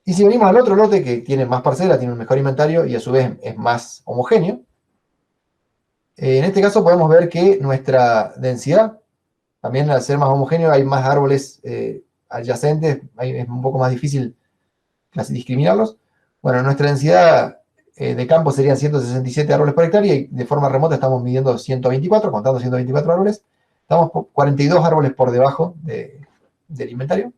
Y si venimos al otro lote que tiene más parcelas, tiene un mejor inventario y a su vez es más homogéneo, en este caso podemos ver que nuestra densidad, también al ser más homogéneo hay más árboles adyacentes, es un poco más difícil discriminarlos. Bueno, nuestra densidad de campo serían 167 árboles por hectárea y de forma remota estamos midiendo 124, contando 124 árboles. Estamos 42 árboles por debajo del inventario.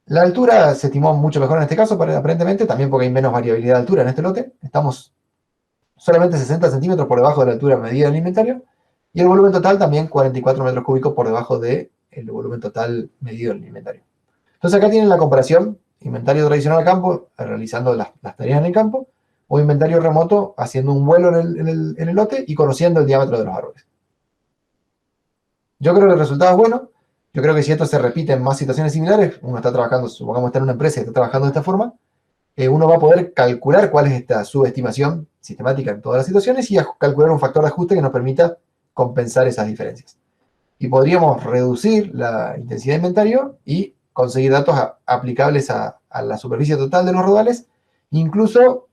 La altura se estimó mucho mejor en este caso, aparentemente, también porque hay menos variabilidad de altura en este lote. Estamos solamente 60 centímetros por debajo de la altura medida del inventario. Y el volumen total también 44 metros cúbicos por debajo del volumen total medido en el inventario. Entonces acá tienen la comparación, inventario tradicional a campo, realizando las tareas en el campo, o inventario remoto, haciendo un vuelo en el lote y conociendo el diámetro de los árboles. Yo creo que el resultado es bueno. Yo creo que si esto se repite en más situaciones similares, uno está trabajando, supongamos está en una empresa y está trabajando de esta forma, uno va a poder calcular cuál es esta subestimación sistemática en todas las situaciones y calcular un factor de ajuste que nos permita compensar esas diferencias. Y podríamos reducir la intensidad de inventario y conseguir datos aplicables a la superficie total de los rodales, incluso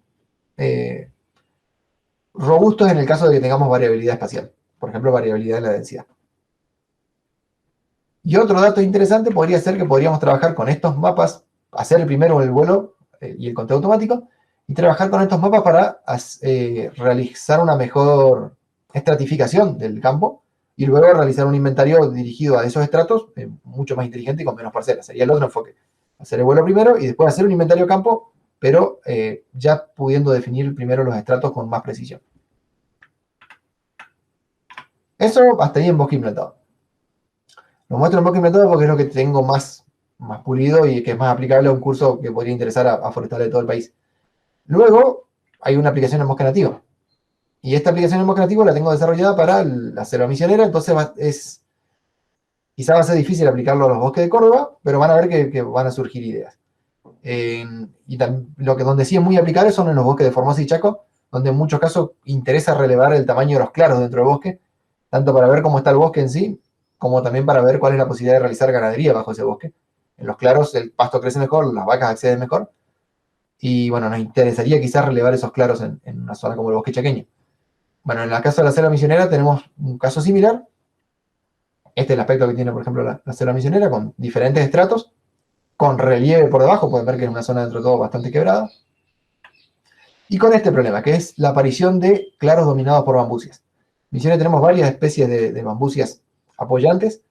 robustos en el caso de que tengamos variabilidad espacial, por ejemplo, variabilidad en la densidad. Y otro dato interesante podría ser que podríamos trabajar con estos mapas, hacer primero el vuelo y el conteo automático, y trabajar con estos mapas para realizar una mejor estratificación del campo, y luego realizar un inventario dirigido a esos estratos mucho más inteligente y con menos parcelas. Sería el otro enfoque. Hacer el vuelo primero y después hacer un inventario campo, pero ya pudiendo definir primero los estratos con más precisión. Eso hasta ahí en bosque implantado. Lo muestro en bosque implantado porque es lo que tengo más pulido y que es más aplicable a un curso que podría interesar a forestales de todo el país. Luego hay una aplicación en bosque nativo. Y esta aplicación en bosque nativo la tengo desarrollada para la selva misionera, entonces quizá va a ser difícil aplicarlo a los bosques de Córdoba, pero van a ver que van a surgir ideas. Donde sí es muy aplicable son en los bosques de Formosa y Chaco, donde en muchos casos interesa relevar el tamaño de los claros dentro del bosque, tanto para ver cómo está el bosque en sí, como también para ver cuál es la posibilidad de realizar ganadería bajo ese bosque. En los claros el pasto crece mejor, las vacas acceden mejor, y bueno, nos interesaría quizás relevar esos claros en una zona como el bosque chaqueño. Bueno, en el caso de la selva misionera tenemos un caso similar. Este es el aspecto que tiene, por ejemplo, la selva misionera, con diferentes estratos, con relieve por debajo, pueden ver que es una zona dentro de todo bastante quebrada, y con este problema, que es la aparición de claros dominados por bambucias. En Misiones tenemos varias especies de bambucias apoyantes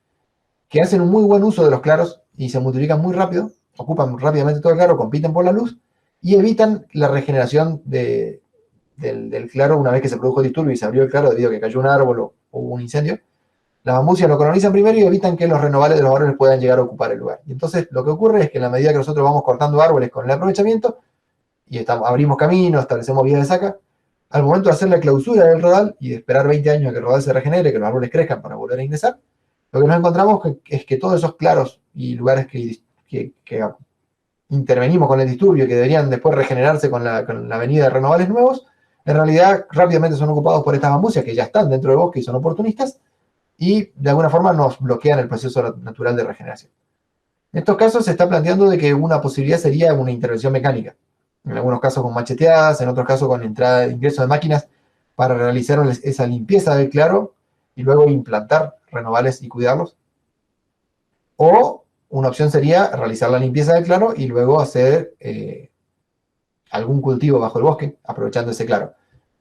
que hacen un muy buen uso de los claros y se multiplican muy rápido, ocupan rápidamente todo el claro, compiten por la luz y evitan la regeneración del claro una vez que se produjo el disturbio y se abrió el claro debido a que cayó un árbol o hubo un incendio. Las bambucias lo colonizan primero y evitan que los renovales de los árboles puedan llegar a ocupar el lugar. Y entonces lo que ocurre es que en la medida que nosotros vamos cortando árboles con el aprovechamiento y abrimos caminos, establecemos vías de saca, al momento de hacer la clausura del rodal y de esperar 20 años a que el rodal se regenere, que los árboles crezcan para volver a ingresar, lo que nos encontramos es que todos esos claros y lugares que intervenimos con el disturbio, que deberían después regenerarse con la venida de renovales nuevos, en realidad rápidamente son ocupados por estas bambucias que ya están dentro del bosque y son oportunistas, y de alguna forma nos bloquean el proceso natural de regeneración. En estos casos se está planteando de que una posibilidad sería una intervención mecánica, en algunos casos con macheteadas, en otros casos con ingreso de máquinas para realizar esa limpieza del claro y luego implantar renovales y cuidarlos. O una opción sería realizar la limpieza del claro y luego hacer algún cultivo bajo el bosque, aprovechando ese claro.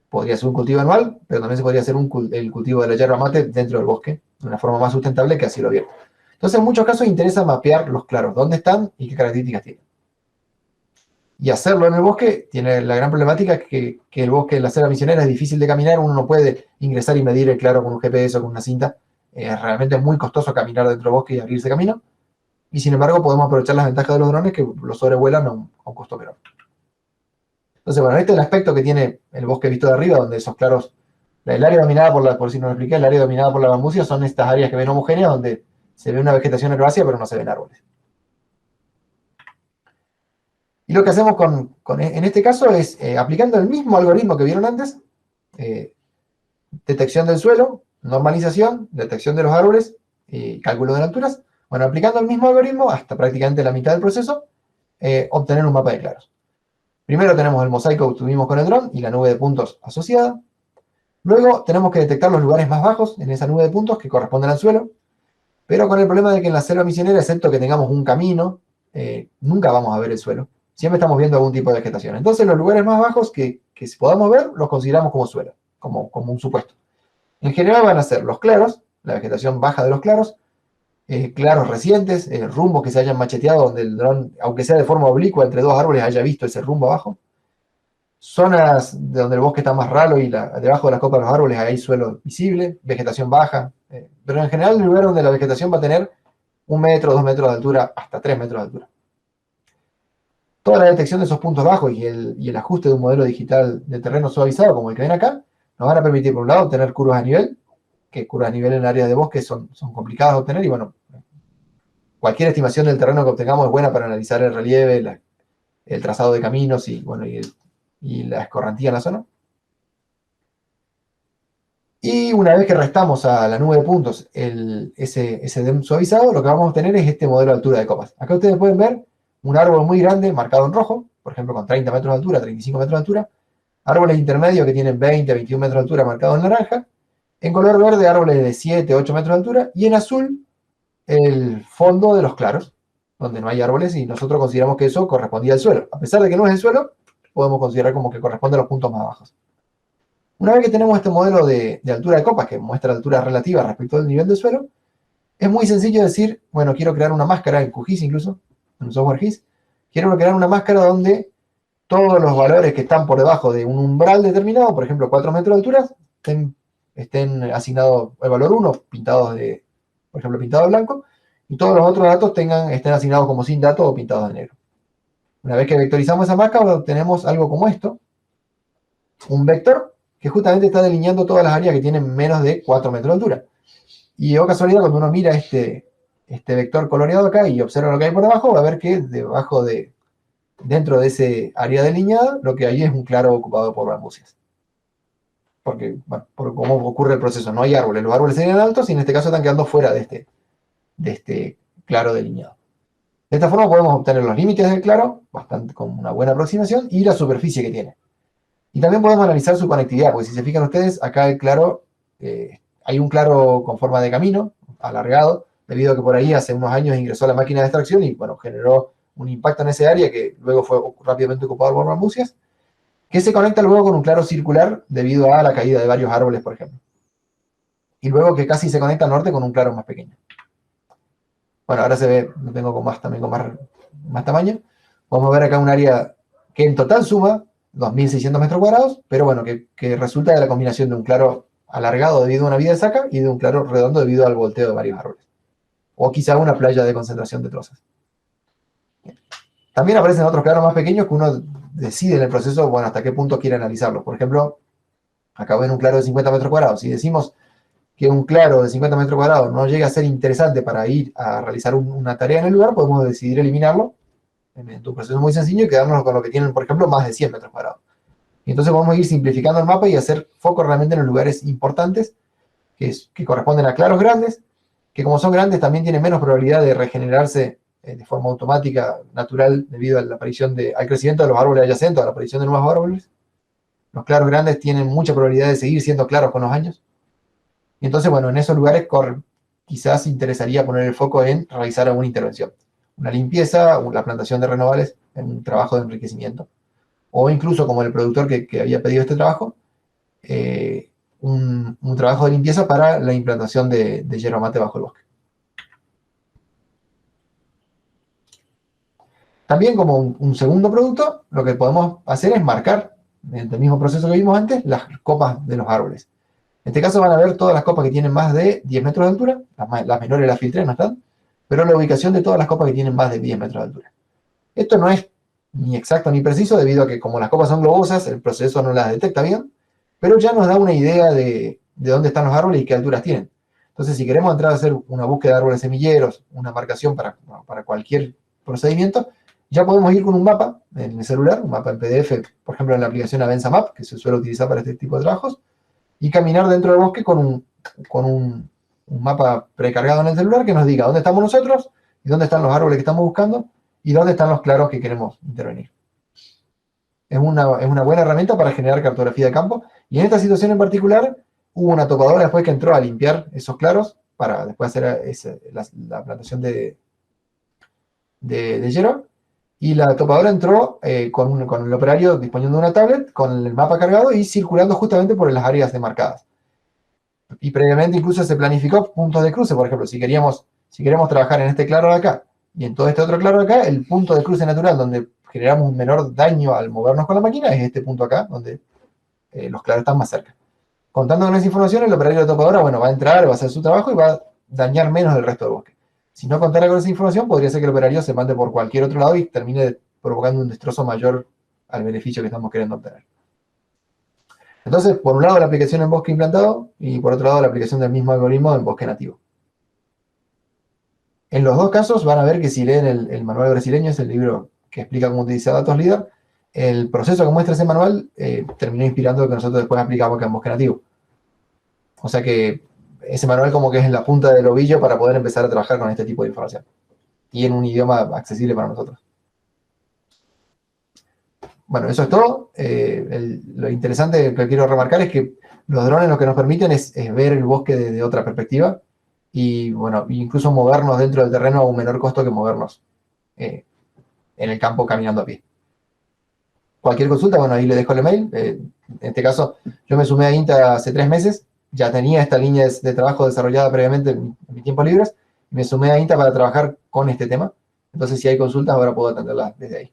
Podría ser un cultivo anual, pero también se podría hacer el cultivo de la yerba mate dentro del bosque, de una forma más sustentable que a cielo abierto. Entonces, en muchos casos interesa mapear los claros, dónde están y qué características tienen. Y hacerlo en el bosque tiene la gran problemática que el bosque en la selva misionera es difícil de caminar, uno no puede ingresar y medir el claro con un GPS o con una cinta, realmente es muy costoso caminar dentro del bosque y abrirse camino, y sin embargo podemos aprovechar las ventajas de los drones que los sobrevuelan a un costo menor. Entonces, bueno, este es el aspecto que tiene el bosque visto de arriba, donde esos claros, el área dominada por si no lo expliqué, el área dominada por la bambucia son estas áreas que ven homogéneas, donde se ve una vegetación herbácea, pero no se ven árboles. Y lo que hacemos en este caso es, aplicando el mismo algoritmo que vieron antes, detección del suelo, normalización, detección de los árboles, cálculo de alturas. Bueno, aplicando el mismo algoritmo hasta prácticamente la mitad del proceso, obtener un mapa de claros. Primero tenemos el mosaico que obtuvimos con el dron y la nube de puntos asociada. Luego tenemos que detectar los lugares más bajos en esa nube de puntos que corresponden al suelo, pero con el problema de que en la selva misionera, excepto que tengamos un camino, nunca vamos a ver el suelo. Siempre estamos viendo algún tipo de vegetación. Entonces los lugares más bajos que podamos ver los consideramos como suelo, como un supuesto. En general van a ser los claros, la vegetación baja de los claros, claros recientes, rumbos que se hayan macheteado donde el dron, aunque sea de forma oblicua entre dos árboles, haya visto ese rumbo abajo. Zonas de donde el bosque está más ralo y debajo de las copas de los árboles hay suelo visible, vegetación baja, pero en general el lugar donde la vegetación va a tener 1 metro, 2 metros de altura, hasta 3 metros de altura. Toda la detección de esos puntos bajos y el ajuste de un modelo digital de terreno suavizado, como el que ven acá, nos van a permitir, por un lado, obtener curvas a nivel, que curvas a nivel en áreas de bosque son complicadas de obtener, y bueno, cualquier estimación del terreno que obtengamos es buena para analizar el relieve, el trazado de caminos y la escorrentía en la zona. Y una vez que restamos a la nube de puntos ese DEM suavizado, lo que vamos a obtener es este modelo de altura de copas. Acá ustedes pueden ver un árbol muy grande marcado en rojo, por ejemplo con 30 metros de altura, 35 metros de altura, árboles intermedios que tienen 20, 21 metros de altura marcados en naranja, en color verde árboles de 7, 8 metros de altura, y en azul el fondo de los claros, donde no hay árboles, y nosotros consideramos que eso correspondía al suelo. A pesar de que no es el suelo, podemos considerar como que corresponde a los puntos más bajos. Una vez que tenemos este modelo de altura de copas, que muestra altura relativa respecto al nivel del suelo, es muy sencillo decir, bueno, quiero crear una máscara en QGIS incluso, en un software GIS, quiero crear una máscara donde todos los valores que están por debajo de un umbral determinado, por ejemplo 4 metros de altura, estén asignados el valor 1, pintados por ejemplo, pintado de blanco, y todos los otros datos estén asignados como sin datos o pintados de negro. Una vez que vectorizamos esa máscara, obtenemos algo como esto, un vector que justamente está delineando todas las áreas que tienen menos de 4 metros de altura. Y de casualidad, cuando uno mira este vector coloreado acá y observa lo que hay por debajo, va a ver que dentro de ese área delineada, lo que hay es un claro ocupado por bambusias. Porque, bueno, por cómo ocurre el proceso, no hay árboles. Los árboles serían altos y en este caso están quedando fuera de este claro delineado. De esta forma podemos obtener los límites del claro, con una buena aproximación, y la superficie que tiene. Y también podemos analizar su conectividad, porque si se fijan ustedes, acá el claro, hay un claro con forma de camino, alargado, debido a que por ahí hace unos años ingresó la máquina de extracción y, bueno, generó un impacto en ese área que luego fue rápidamente ocupado por bambusias, que se conecta luego con un claro circular debido a la caída de varios árboles, por ejemplo. Y luego que casi se conecta al norte con un claro más pequeño. Bueno, ahora se ve, lo tengo también con más tamaño. Podemos ver acá un área que en total suma 2.600 metros cuadrados, pero bueno, que resulta de la combinación de un claro alargado debido a una vía de saca y de un claro redondo debido al volteo de varios árboles. O quizá una playa de concentración de trozas. También aparecen otros claros más pequeños que uno decide en el proceso, bueno, hasta qué punto quiere analizarlos. Por ejemplo, acá ven un claro de 50 metros cuadrados. Si decimos que un claro de 50 metros cuadrados no llega a ser interesante para ir a realizar una tarea en el lugar, podemos decidir eliminarlo en un proceso muy sencillo y quedarnos con lo que tienen, por ejemplo, más de 100 metros cuadrados. Y entonces vamos a ir simplificando el mapa y hacer foco realmente en los lugares importantes que corresponden a claros grandes, que como son grandes también tienen menos probabilidad de regenerarse de forma automática, natural, debido a la aparición al crecimiento de los árboles adyacentes, a la aparición de nuevos árboles. Los claros grandes tienen mucha probabilidad de seguir siendo claros con los años. Y entonces, bueno, en esos lugares quizás interesaría poner el foco en realizar alguna intervención. Una limpieza, la plantación de renovables, un trabajo de enriquecimiento. O incluso, como el productor que había pedido este trabajo, un trabajo de limpieza para la implantación de yerba mate bajo el bosque. También, como un segundo producto, lo que podemos hacer es marcar, mediante el mismo proceso que vimos antes, las copas de los árboles. En este caso van a ver todas las copas que tienen más de 10 metros de altura, las menores las filtré, no están, pero la ubicación de todas las copas que tienen más de 10 metros de altura. Esto no es ni exacto ni preciso, debido a que como las copas son globosas, el proceso no las detecta bien, pero ya nos da una idea de dónde están los árboles y qué alturas tienen. Entonces, si queremos entrar a hacer una búsqueda de árboles semilleros, una marcación para cualquier procedimiento, ya podemos ir con un mapa en el celular, un mapa en PDF, por ejemplo en la aplicación Avenza Map, que se suele utilizar para este tipo de trabajos, y caminar dentro del bosque con un mapa precargado en el celular que nos diga dónde estamos nosotros y dónde están los árboles que estamos buscando, y dónde están los claros que queremos intervenir. Es una buena herramienta para generar cartografía de campo, y en esta situación en particular hubo una topadora después que entró a limpiar esos claros para después hacer la plantación de hierba, y la topadora entró con el operario disponiendo de una tablet, con el mapa cargado y circulando justamente por las áreas demarcadas. Y previamente incluso se planificó puntos de cruce, por ejemplo, si queremos trabajar en este claro de acá y en todo este otro claro de acá, el punto de cruce natural donde generamos un menor daño al movernos con la máquina es este punto acá, donde los claros están más cerca. Contando con esa información, el operario de topadora, bueno, va a entrar, va a hacer su trabajo y va a dañar menos el resto del bosque. Si no contara con esa información, podría ser que el operario se mande por cualquier otro lado y termine provocando un destrozo mayor al beneficio que estamos queriendo obtener. Entonces, por un lado la aplicación en bosque implantado y por otro lado la aplicación del mismo algoritmo en bosque nativo. En los dos casos van a ver que si leen el manual brasileño, es el libro que explica cómo utilizar datos LIDAR, el proceso que muestra ese manual terminó inspirando lo que nosotros después aplicamos acá en bosque nativo. O sea que ese manual como que es en la punta del ovillo para poder empezar a trabajar con este tipo de información. Y en un idioma accesible para nosotros. Bueno, eso es todo. Lo interesante que quiero remarcar es que los drones lo que nos permiten es ver el bosque de otra perspectiva y, bueno, incluso movernos dentro del terreno a un menor costo que movernos en el campo caminando a pie. Cualquier consulta, bueno, ahí le dejo el email. En este caso, yo me sumé a INTA hace 3 meses, ya tenía esta línea de trabajo desarrollada previamente en mis tiempos libres, me sumé a INTA para trabajar con este tema. Entonces, si hay consultas, ahora puedo atenderlas desde ahí.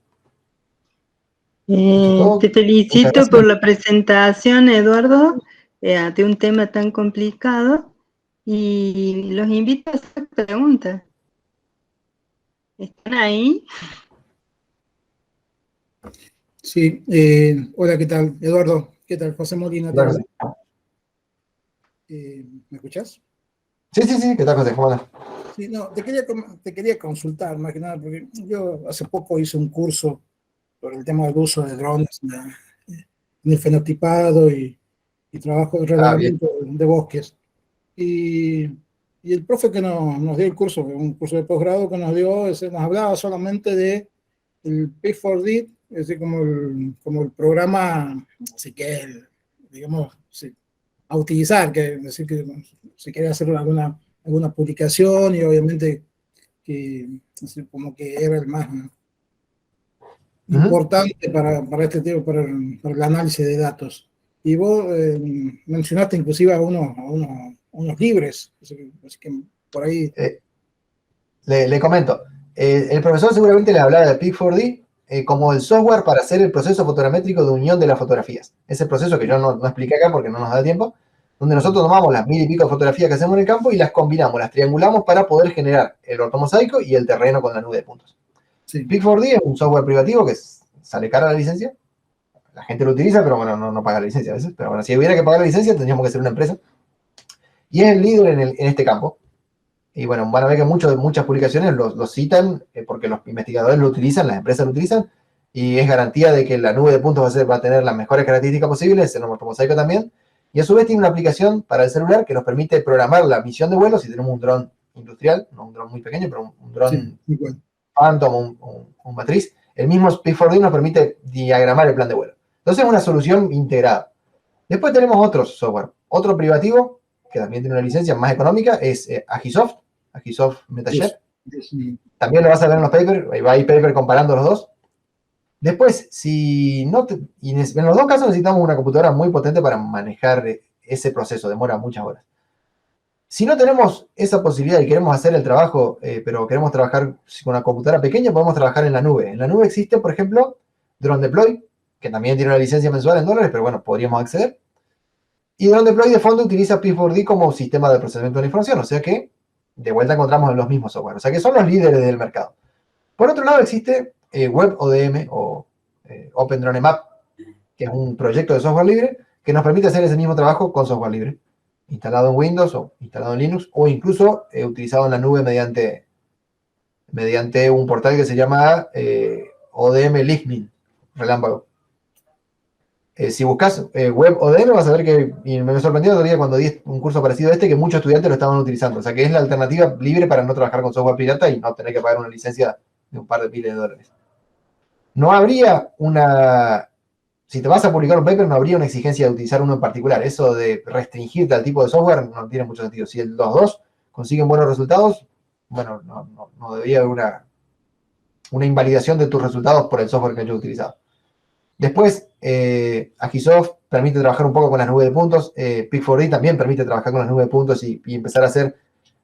Te felicito por la presentación, Eduardo, de un tema tan complicado, y los invito a hacer preguntas. ¿Están ahí? Sí, hola, ¿qué tal? Eduardo, ¿qué tal? José Molina. Claro. ¿Me escuchás? Sí, ¿qué tal, José? ¿Cómo andas? Sí, no, te quería consultar, más que nada, porque yo hace poco hice un curso sobre el tema del uso de drones en el fenotipado y trabajo de relevamiento de bosques. Y el profe que nos dio el curso, un curso de posgrado que nos dio, nos hablaba solamente de el P4D, es decir, como el programa, así que, digamos, sí, a utilizar, que es decir, que si quiere hacer alguna publicación, y obviamente que decir, como que era el más importante para este tipo, para el análisis de datos. Y vos mencionaste inclusive a unos libres, así que por ahí... Le comento. El profesor seguramente le hablaba de Pig4D como el software para hacer el proceso fotogramétrico de unión de las fotografías. Ese proceso que yo no expliqué acá porque no nos da tiempo, donde nosotros tomamos las 1000 y pico fotografías que hacemos en el campo y las combinamos, las triangulamos para poder generar el ortomosaico y el terreno con la nube de puntos. Sí. Pig4D es un software privativo que sale cara la licencia. La gente lo utiliza, pero bueno, no paga la licencia a veces. Pero bueno, si hubiera que pagar la licencia, tendríamos que ser una empresa. Y es el líder en este campo. Y bueno, van a ver que muchas publicaciones los citan porque los investigadores lo utilizan, las empresas lo utilizan, y es garantía de que la nube de puntos va a tener las mejores características posibles, el ortomosaico también, y a su vez tiene una aplicación para el celular que nos permite programar la misión de vuelo si tenemos un dron industrial, no un dron muy pequeño, pero un dron Phantom, un matriz. El mismo Pig4D nos permite diagramar el plan de vuelo. Entonces es una solución integrada. Después tenemos otro software, otro privativo, que también tiene una licencia más económica, es Agisoft Metashare. También lo vas a ver en los papers, hay paper comparando los dos. Después, en los dos casos necesitamos una computadora muy potente para manejar ese proceso, demora muchas horas. Si no tenemos esa posibilidad y queremos hacer el trabajo, pero queremos trabajar con una computadora pequeña, podemos trabajar en la nube. En la nube existe, por ejemplo, Drone Deploy, que también tiene una licencia mensual en dólares, pero bueno, podríamos acceder. Y Drone Deploy de fondo utiliza P4D como sistema de procesamiento de la información, o sea que de vuelta encontramos en los mismos software, o sea que son los líderes del mercado. Por otro lado existe WebODM o OpenDroneMap, que es un proyecto de software libre que nos permite hacer ese mismo trabajo con software libre, instalado en Windows o instalado en Linux, o incluso utilizado en la nube mediante un portal que se llama ODM Listening, relámpago. Si buscas WebODM vas a ver que, y me sorprendió todavía cuando di un curso parecido a este, que muchos estudiantes lo estaban utilizando. O sea que es la alternativa libre para no trabajar con software pirata y no tener que pagar una licencia de un par de miles de dólares. No habría si te vas a publicar un paper, no habría una exigencia de utilizar uno en particular. Eso de restringirte al tipo de software no tiene mucho sentido. Si los dos consiguen buenos resultados, bueno, no debería haber una invalidación de tus resultados por el software que hayas utilizado. Después, Agisoft permite trabajar un poco con las nubes de puntos. Pig4D también permite trabajar con las nubes de puntos y empezar a hacer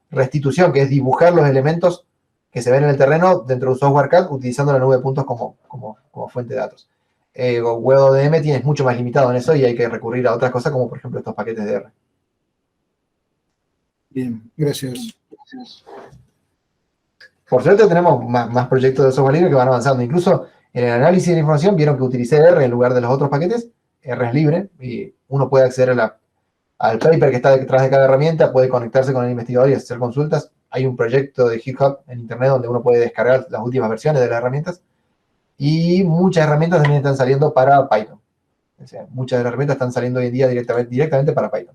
restitución, que es dibujar los elementos que se ven en el terreno dentro de un software CAD utilizando la nube de puntos como fuente de datos. WebODM tienes mucho más limitado en eso y hay que recurrir a otras cosas como por ejemplo estos paquetes de R. Bien, gracias. Por suerte tenemos más proyectos de software libre que van avanzando. Incluso en el análisis de la información vieron que utilicé R en lugar de los otros paquetes. R es libre y uno puede acceder al paper que está detrás de cada herramienta, puede conectarse con el investigador y hacer consultas. Hay un proyecto de GitHub en internet donde uno puede descargar las últimas versiones de las herramientas. Y muchas herramientas también están saliendo para Python. O sea, muchas de las herramientas están saliendo hoy en día directamente para Python.